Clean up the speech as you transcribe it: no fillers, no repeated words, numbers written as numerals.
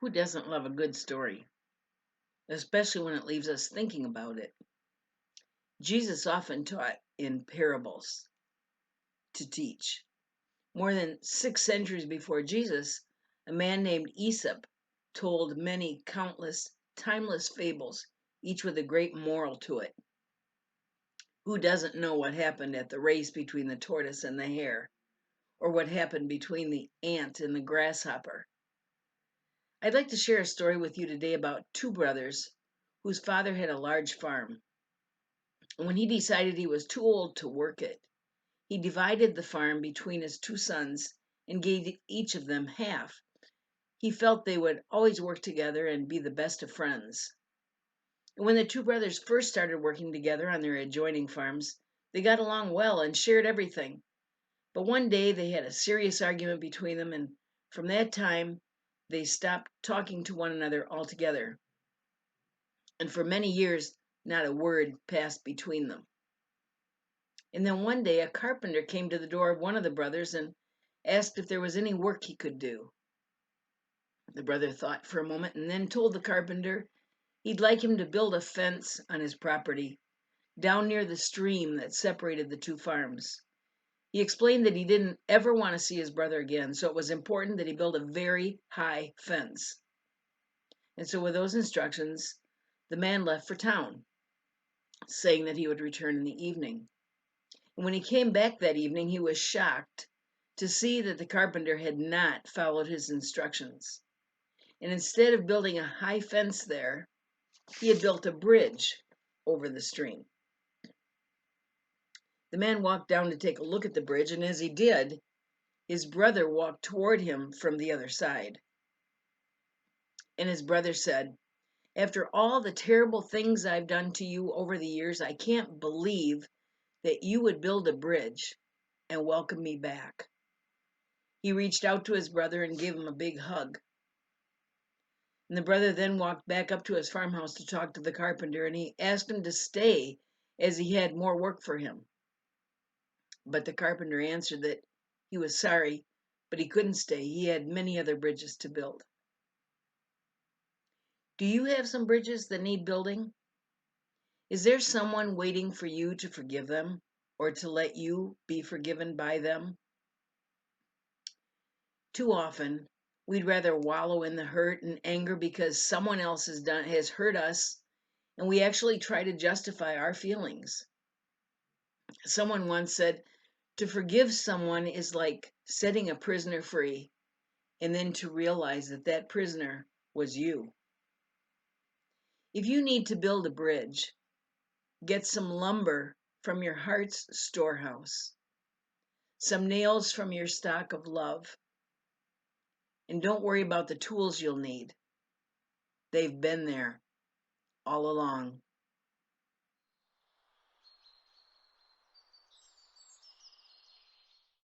Who doesn't love a good story, especially when it leaves us thinking about it? Jesus often taught in parables to teach. More than 6 centuries before Jesus, a man named Aesop told many countless, timeless fables, each with a great moral to it. Who doesn't know what happened at the race between the tortoise and the hare, or what happened between the ant and the grasshopper? I'd like to share a story with you today about two brothers whose father had a large farm. When he decided he was too old to work it, he divided the farm between his two sons and gave each of them half. He felt they would always work together and be the best of friends. And when the two brothers first started working together on their adjoining farms, they got along well and shared everything. But one day they had a serious argument between them, and from that time they stopped talking to one another altogether. And for many years, not a word passed between them. And then one day a carpenter came to the door of one of the brothers and asked if there was any work he could do. The brother thought for a moment and then told the carpenter he'd like him to build a fence on his property down near the stream that separated the two farms. He explained that he didn't ever want to see his brother again, so it was important that he build a very high fence. And so with those instructions, the man left for town, saying that he would return in the evening. And when he came back that evening, he was shocked to see that the carpenter had not followed his instructions. And instead of building a high fence there, he had built a bridge over the stream. The man walked down to take a look at the bridge, and as he did, his brother walked toward him from the other side. And his brother said, "After all the terrible things I've done to you over the years, I can't believe that you would build a bridge and welcome me back." He reached out to his brother and gave him a big hug. And the brother then walked back up to his farmhouse to talk to the carpenter, and he asked him to stay as he had more work for him. But the carpenter answered that he was sorry, but he couldn't stay. He had many other bridges to build. Do you have some bridges that need building? Is there someone waiting for you to forgive them or to let you be forgiven by them? Too often, we'd rather wallow in the hurt and anger because someone else has hurt us, and we actually try to justify our feelings. Someone once said, to forgive someone is like setting a prisoner free, and then to realize that that prisoner was you. If you need to build a bridge, get some lumber from your heart's storehouse, some nails from your stock of love, and don't worry about the tools you'll need. They've been there all along.